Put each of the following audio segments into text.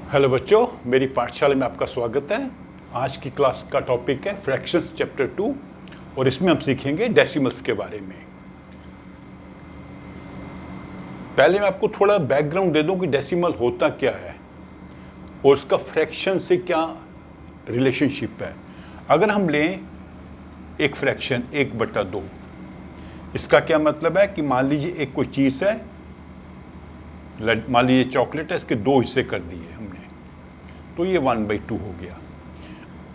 Hello बच्चों, मेरी पाठशाला में आपका स्वागत है। आज की क्लास का टॉपिक है फ्रैक्शंस चैप्टर 2 और इसमें हम सीखेंगे डेसिमल्स के बारे में। पहले मैं आपको थोड़ा बैकग्राउंड दे दूं कि डेसिमल होता क्या है और उसका फ्रैक्शन से क्या रिलेशनशिप है। अगर हम लें एक फ्रैक्शन 1/2, इसका क्या मतलब है कि मान लीजिए एक कोई चीज़ है, मान लीजिए चॉकलेट है, इसके 2 हिस्से कर दिए हमने, तो ये 1/2 हो गया।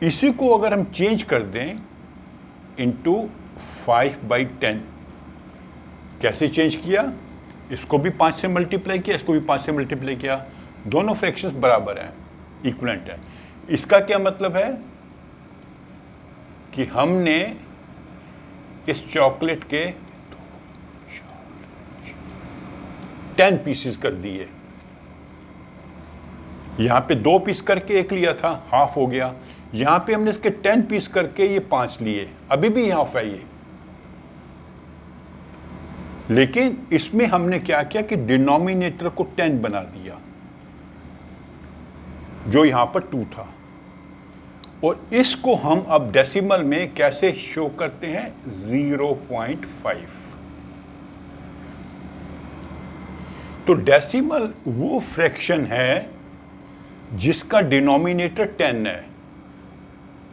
इसी को अगर हम चेंज कर दें इंटू 5/10, कैसे चेंज किया? इसको भी 5 से मल्टीप्लाई किया, इसको भी 5 से मल्टीप्लाई किया, दोनों फ्रैक्शंस बराबर हैं, इक्वलेंट है। इसका क्या मतलब है कि हमने इस चॉकलेट के 10 पीसेस कर दिए। यहां पे 2 पीस करके एक लिया था, हाफ हो गया। यहां पे हमने इसके 10 पीस करके ये 5 लिए, अभी भी हाफ है ये। लेकिन इसमें हमने क्या किया कि डिनोमिनेटर को 10 बना दिया, जो यहां पर 2 था। और इसको हम अब डेसिमल में कैसे शो करते हैं? 0.5। तो डेसिमल वो फ्रैक्शन है जिसका डिनोमिनेटर 10 है,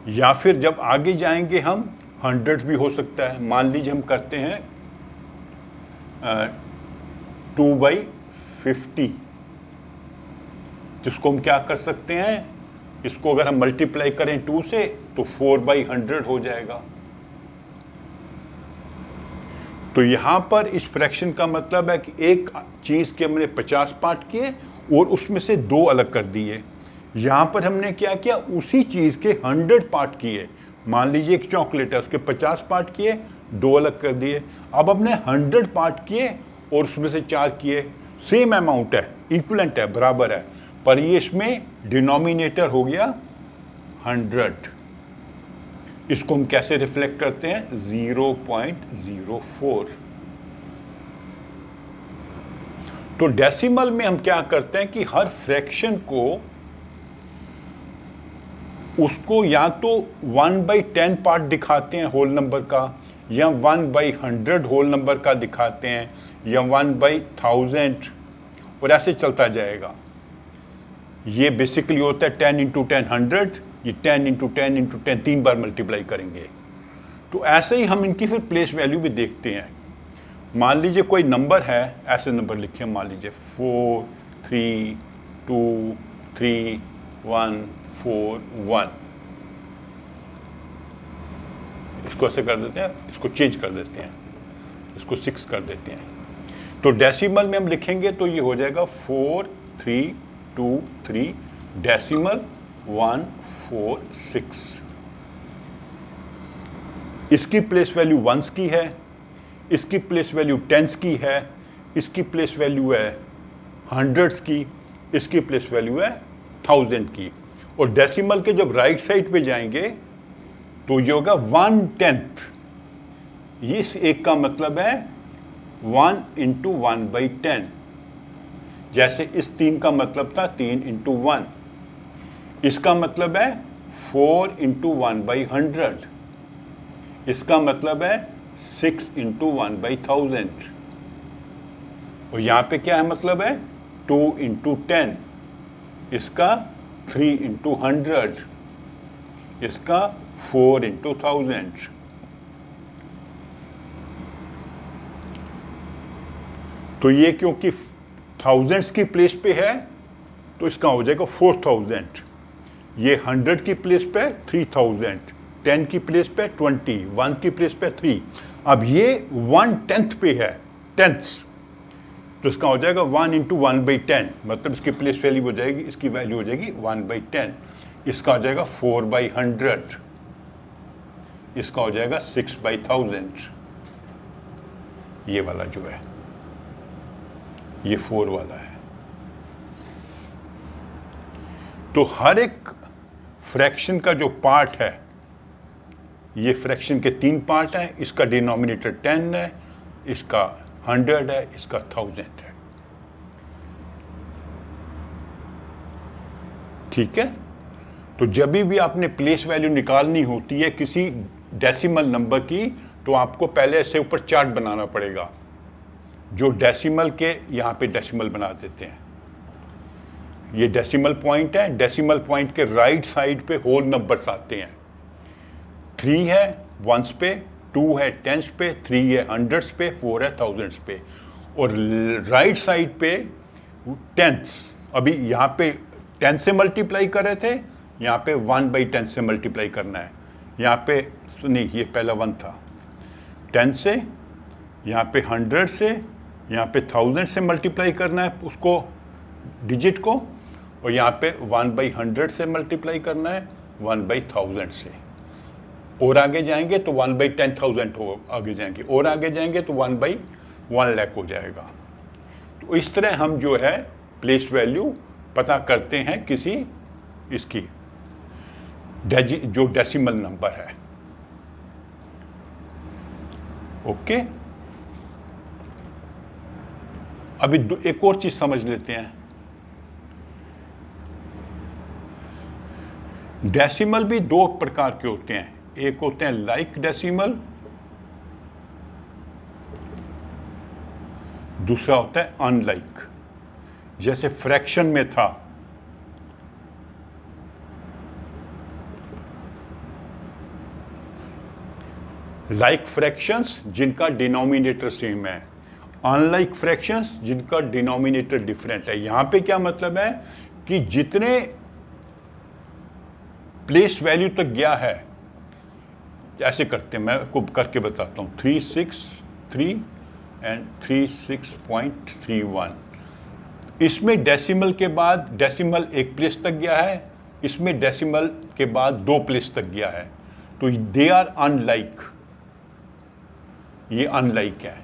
या फिर जब आगे जाएंगे हम 100 भी हो सकता है। मान लीजिए हम करते हैं 2/50, जिसको हम क्या कर सकते हैं, इसको अगर हम मल्टीप्लाई करें 2 से तो 4/100 हो जाएगा। तो यहां पर इस फ्रैक्शन का मतलब है कि एक चीज के हमने 50 पार्ट किए और उसमें से 2 अलग कर दिए। यहां पर हमने क्या किया, उसी चीज के 100 पार्ट किए। मान लीजिए एक चॉकलेट है, उसके 50 पार्ट किए, 2 अलग कर दिए। अब हमने 100 पार्ट किए और उसमें से 4 किए। सेम अमाउंट है, इक्वलेंट है, बराबर है, पर ये इसमें डिनोमिनेटर हो गया 100। इसको हम कैसे रिफ्लेक्ट करते हैं? 0.04। तो डेसिमल में हम क्या करते हैं कि हर फ्रैक्शन को उसको या तो 1/10 पार्ट दिखाते हैं होल नंबर का, या 1/100 होल नंबर का दिखाते हैं, या 1/1000, और ऐसे चलता जाएगा। ये बेसिकली होता है 10 × 10 100, ये 10 × 10 × 10 3 बार मल्टीप्लाई करेंगे। तो ऐसे ही हम इनकी फिर प्लेस वैल्यू भी देखते हैं। मान लीजिए कोई नंबर है, ऐसे नंबर लिखे, मान लीजिए 4 3 2 3 1 4 1। इसको ऐसे कर देते हैं, इसको चेंज कर देते हैं, इसको 6 कर देते हैं। तो डेसिमल में हम लिखेंगे तो ये हो जाएगा 4 3 2 3 डेसिमल 146। इसकी प्लेस वैल्यू 1s की है, इसकी प्लेस वैल्यू 10s की है, इसकी प्लेस वैल्यू है 100s की, इसकी प्लेस वैल्यू है 1000 की। और डेसिमल के जब राइट साइड पे जाएंगे तो ये होगा 1/10। इस एक का मतलब है 1 × 1/10। जैसे इस 3 का मतलब था 3 × 1। इसका मतलब है 4 × 1/100। इसका मतलब है 6 × 1/1000। और यहां पे क्या है मतलब है 2 × 10। इसका 3 × 100। इसका 4 × 1000। तो ये क्योंकि थाउजेंड्स की प्लेस पे है तो इसका हो जाएगा 4000। ये 100 की प्लेस पे 3000, 10 की प्लेस पे 20, 1 की प्लेस पे 3। अब ये 1/10 पे है, 10ths, तो इसका हो जाएगा 1 × 1/10, मतलब इसकी प्लेस वैल्यू हो जाएगी, इसकी वैल्यू हो जाएगी 1/10। इसका हो जाएगा 4/100। इसका हो जाएगा 6/1000। ये वाला जो है, ये 4 वाला है। तो हर एक फ्रैक्शन का जो पार्ट है, ये फ्रैक्शन के 3 पार्ट हैं। इसका डिनोमिनेटर 10 है, इसका 100 है, इसका 1000 है। ठीक है। तो जब भी आपने प्लेस वैल्यू निकालनी होती है किसी डेसिमल नंबर की, तो आपको पहले ऐसे ऊपर चार्ट बनाना पड़ेगा जो डेसिमल के यहाँ पे डेसिमल बना देते हैं। ये डेसिमल पॉइंट है, डेसिमल पॉइंट के राइट साइड पे होल नंबर्स आते हैं। 3 है वंस पे, 2 है टेंस पे, 3 है हंड्रेड्स पे, 4 है थाउजेंड्स पे, और राइट साइड पे टेंस। अभी यहाँ पे 10 से मल्टीप्लाई कर रहे थे, यहाँ पे 1/10 से मल्टीप्लाई करना है। यहाँ पे नहीं, ये पहला 1 था, 10 से, यहाँ पे 100 से, यहाँ पे 1000 से मल्टीप्लाई करना है उसको, डिजिट को, और यहाँ पे 1/100 से मल्टीप्लाई करना है 1/1000 से। और आगे जाएंगे तो 1/10,000 हो, आगे जाएंगे और आगे जाएंगे तो 1/1 लाख हो जाएगा। तो इस तरह हम जो है प्लेस वैल्यू पता करते हैं किसी इसकी जो डेसिमल नंबर है। ओके, अभी एक और चीज समझ लेते हैं। डेसिमल भी 2 प्रकार के होते हैं, एक होते हैं लाइक डेसिमल, दूसरा होता है अनलाइक। जैसे फ्रैक्शन में था, लाइक फ्रैक्शंस जिनका डिनोमिनेटर सेम है, अनलाइक फ्रैक्शंस जिनका डिनोमिनेटर डिफरेंट है। यहां पे क्या मतलब है कि जितने प्लेस वैल्यू तक गया है, ऐसे करते हैं, मैं आपको करके बताता हूं, 363 एंड 36.31। इसमें डेसिमल के बाद डेसिमल 1 प्लेस तक गया है, इसमें डेसिमल के बाद 2 प्लेस तक गया है, तो दे आर अनलाइक। ये अनलाइक है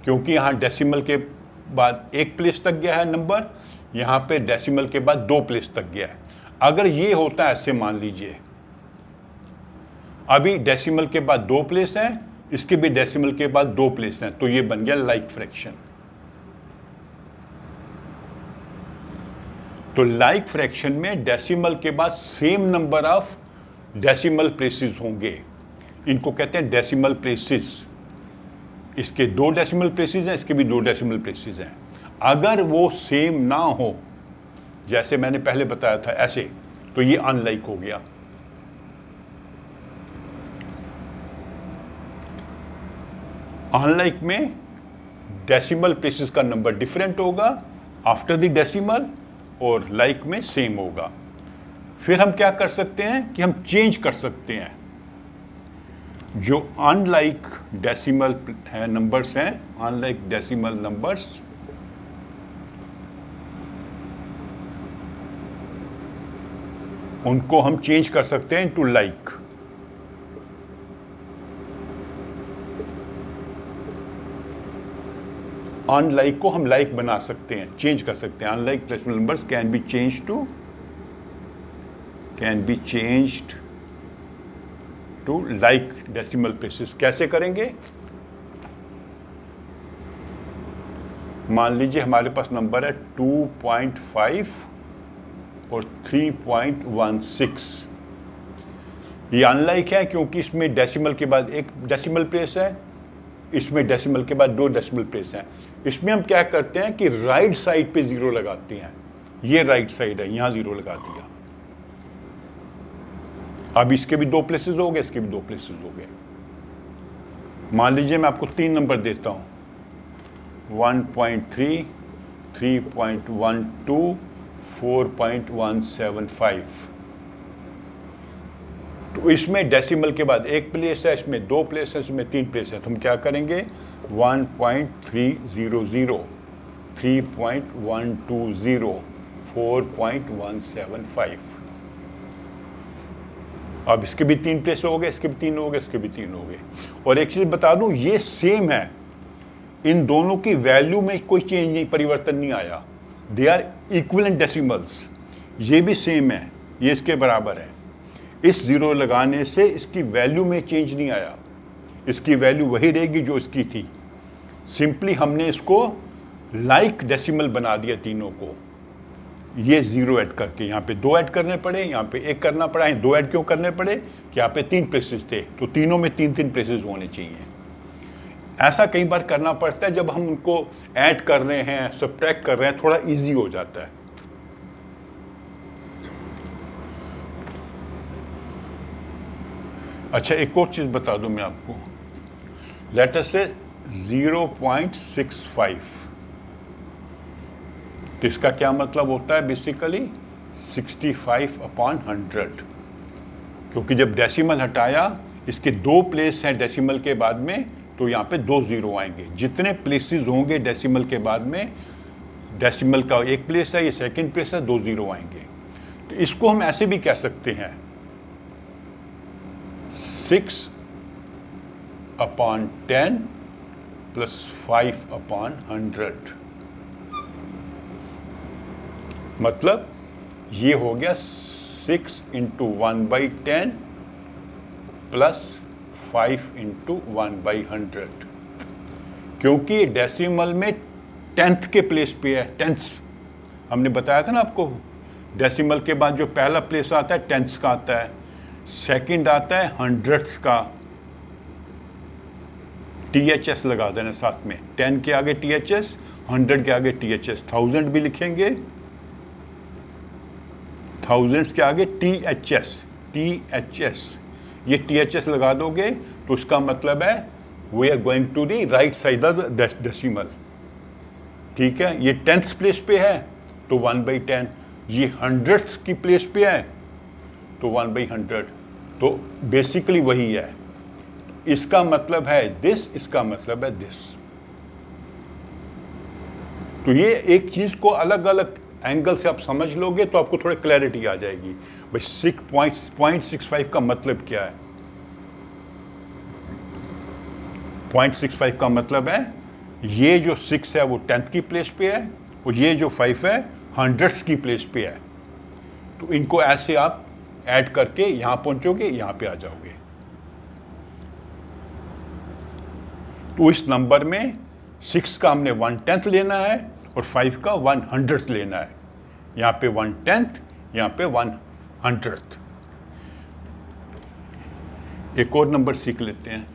क्योंकि यहाँ डेसिमल के बाद 1 प्लेस तक गया है नंबर, यहाँ पे डेसिमल के बाद 2 प्लेस तक गया है। अगर ये होता है ऐसे, मान लीजिए अभी डेसिमल के बाद 2 प्लेस हैं, इसके भी डेसिमल के बाद 2 प्लेस हैं, तो ये बन गया लाइक फ्रैक्शन। तो लाइक फ्रैक्शन में डेसिमल के बाद same number of decimal places होंगे, इनको कहते हैं डेसिमल प्लेसेस। इसके 2 डेसिमल प्लेसेस हैं, इसके भी 2 डेसिमल प्लेसेस हैं। अगर वो सेम ना हो, जैसे मैंने पहले बताया था ऐसे, तो ये अनलाइक हो गया। अनलाइक में डेसिमल प्लेसेस का नंबर डिफरेंट होगा आफ्टर द डेसिमल, और लाइक में सेम होगा। फिर हम क्या कर सकते हैं कि हम चेंज कर सकते हैं। जो अनलाइक डेसिमल है नंबर्स हैं, अनलाइक डेसिमल नंबर्स, उनको हम चेंज कर सकते हैं टू लाइक। अनलाइक को हम लाइक बना सकते हैं, चेंज कर सकते हैं। Unlike decimal numbers can be changed to like decimal places. कैसे करेंगे? मान लीजिए हमारे पास नंबर है 2.5 और 3.16। ये अनलाइक है क्योंकि इसमें डेसिमल के बाद 1 डेसिमल प्लेस है, इसमें डेसिमल के बाद 2 डेसिमल प्लेस हैं। इसमें हम क्या करते हैं कि राइट साइड पे 0 लगाते हैं। ये राइट साइड है, यहां 0 लगा दिया। अब इसके भी 2 प्लेसेस हो गए, इसके भी 2 प्लेसेस हो गए। मान लीजिए मैं आपको 3 नंबर देता हूं, 1.3, 3.12, 4.175। तो इसमें डेसिमल के बाद 1 प्लेस है, इसमें 2 प्लेस है, इसमें 3 प्लेस है। तो हम क्या करेंगे? 1.300, 3.120, 4.175। अब इसके भी 3 प्लेस हो गए, इसके भी 3 हो गए, इसके भी 3 हो गए। और एक चीज बता दूं, ये सेम है, इन दोनों की वैल्यू में कोई चेंज नहीं, परिवर्तन नहीं आया। They are equivalent decimals. ये भी सेम है, ये इसके बराबर है। इस 0 लगाने से इसकी वैल्यू में चेंज नहीं आया, इसकी वैल्यू वही रहेगी जो इसकी थी। सिंपली हमने इसको लाइक डेसिमल बना दिया तीनों को। ये 0 ऐड करके, यहाँ पे 2 ऐड करने पड़े, यहाँ पे 1 करना पड़ा। 2 ऐड क्यों करने पड़े कि यहाँ पे 3 प्लेसेस थे, तो तीनों में 3-3 प्लेसेस होने चाहिए। ऐसा कई बार करना पड़ता है जब हम उनको ऐड कर रहे हैं, सब्ट्रैक्ट कर रहे हैं, थोड़ा इजी हो जाता है। अच्छा, एक और चीज़ बता दूं मैं आपको। लेट अस से 0.65, तो इसका क्या मतलब होता है? बेसिकली 65/100, क्योंकि जब डेसिमल हटाया, इसके 2 प्लेस हैं डेसिमल के बाद में, तो यहाँ पे 2 0 आएंगे। जितने प्लेसेस होंगे डेसिमल के बाद में, डेसिमल का 1 प्लेस है, ये सेकंड प्लेस है, 2 0 आएंगे। तो इसको हम ऐसे भी कह सकते हैं 6/10 + 5/100, मतलब ये हो गया 6 × 1/10 + 5 × 1/100, क्योंकि डेसिमल में 10th के प्लेस पे है। टेंथ्स हमने बताया था ना आपको, डेसिमल के बाद जो पहला प्लेस आता है 10th का आता है, सेकंड आता है 100ths का। THS लगा देना साथ में, 10 के आगे THS, 100 के आगे THS, 1000 भी लिखेंगे, थाउजेंड्स के आगे THS। ये THS लगा दोगे तो उसका मतलब है we are going to the right side of the decimal. ठीक है, ये 10th प्लेस पे है तो 1/10, ये 100th की प्लेस पे है तो 1/100, तो बेसिकली वही है। इसका मतलब है दिस, इसका मतलब है दिस। तो ये एक चीज को अलग अलग एंगल से आप समझ लोगे तो आपको थोड़ी क्लैरिटी आ जाएगी भाई 6.65 का मतलब क्या है। 0.65 का मतलब है ये जो 6 है वो 10th की प्लेस पे है और ये जो 5 है 100th की प्लेस पे है। तो इनको ऐसे आप ऐड करके यहां पहुंचोगे, यहां पे आ जाओगे। तो इस नंबर में 6 का हमने 1/10 लेना है और 5 का 100th लेना है। यहाँ पे 1/10, यहाँ पे 100th। एक और नंबर सीख लेते हैं।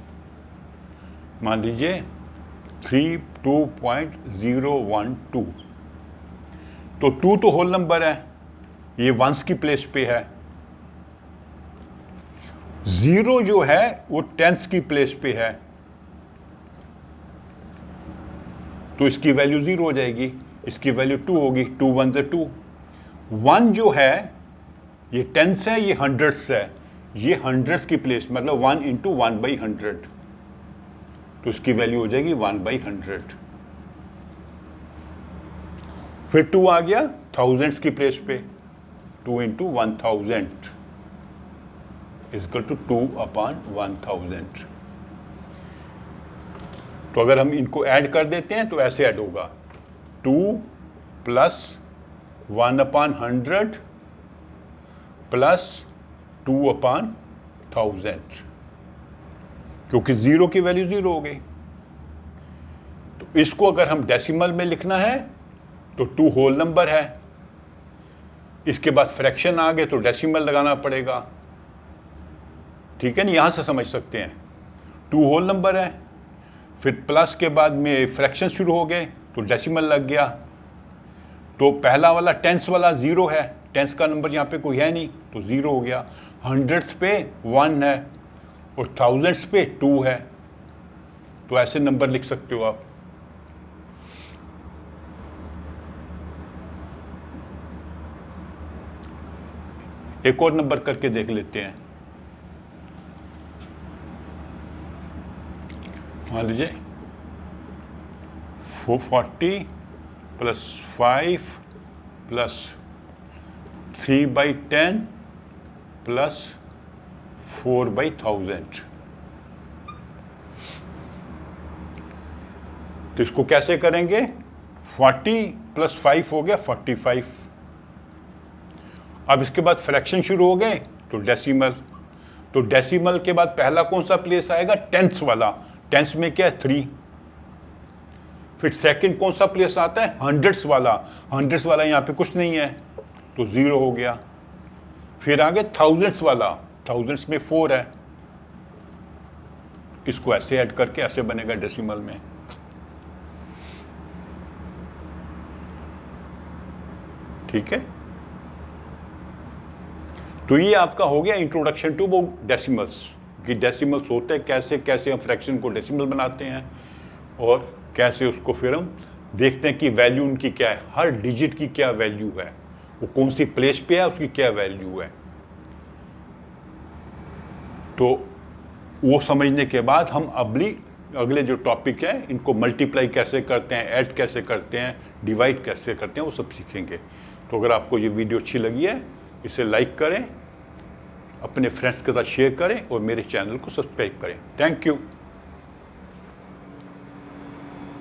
मान लीजिए 32.012, तो 2 तो होल नंबर है, ये वंस की प्लेस पे है। 0 जो है वो 10th की प्लेस पे है, तो इसकी वैल्यू 0 हो जाएगी, इसकी वैल्यू 2 होगी। 2 1 से 2। 1 जो है ये 10th है, ये 100th है, ये 100th की प्लेस, मतलब 1 × 1/100, तो इसकी वैल्यू हो जाएगी 1/100। फिर 2 आ गया थाउजेंड्स की प्लेस पे, 2 × 1000 इक्वल टू 2/1000। तो अगर हम इनको ऐड कर देते हैं तो ऐसे ऐड होगा 2 + 1/100 + 2/1000, क्योंकि 0 की वैल्यू 0 हो गई। तो इसको अगर हम डेसिमल में लिखना है तो 2 होल नंबर है, इसके बाद फ्रैक्शन आ गए तो डेसिमल लगाना पड़ेगा। ठीक है ना, यहां से समझ सकते हैं 2 होल नंबर है, फिर प्लस के बाद में फ्रैक्शन शुरू हो गए तो डेसिमल लग गया। तो पहला वाला 10th वाला 0 है, 10th का नंबर यहाँ पे कोई है नहीं तो 0 हो गया। 100th पे 1 है और 1000th पे 2 है, तो ऐसे नंबर लिख सकते हो आप। एक और नंबर करके देख लेते हैं। मान लीजिए 440 + 5 + 3/10 + 4/1000। तो इसको कैसे करेंगे? 40 + 5 हो गया 45। अब इसके बाद फ्रैक्शन शुरू हो गए तो डेसिमल। तो डेसिमल के बाद पहला कौन सा प्लेस आएगा? 10th वाला। 10th में क्या है? 3। फिर सेकंड कौन सा प्लेस आता है, हंड्रेड्स वाला। हंड्रेड्स वाला यहाँ पे कुछ नहीं है तो 0 हो गया। फिर आगे थाउजेंड्स वाला, थाउजेंड्स में 4 है, इसको ऐसे ऐड करके ऐसे बनेगा डेसिमल में। ठीक है, तो ये आपका हो गया इंट्रोडक्शन टू वो डेसिमल्स, कि डेसिमल्स होते हैं कैसे, कैसे हम फ्रैक्शन को डेसिमल बनाते हैं और कैसे उसको फिर हम देखते हैं कि वैल्यू उनकी क्या है, हर डिजिट की क्या वैल्यू है, वो कौन सी प्लेस पे है, उसकी क्या वैल्यू है। तो वो समझने के बाद हम अगले जो टॉपिक है, इनको मल्टीप्लाई कैसे करते हैं, ऐड कैसे करते हैं, डिवाइड कैसे करते हैं, वो सब सीखेंगे। तो अगर आपको ये वीडियो अच्छी लगी है, इसे लाइक करें, अपने फ्रेंड्स के साथ शेयर करें और मेरे चैनल को सब्सक्राइब करें। Thank you.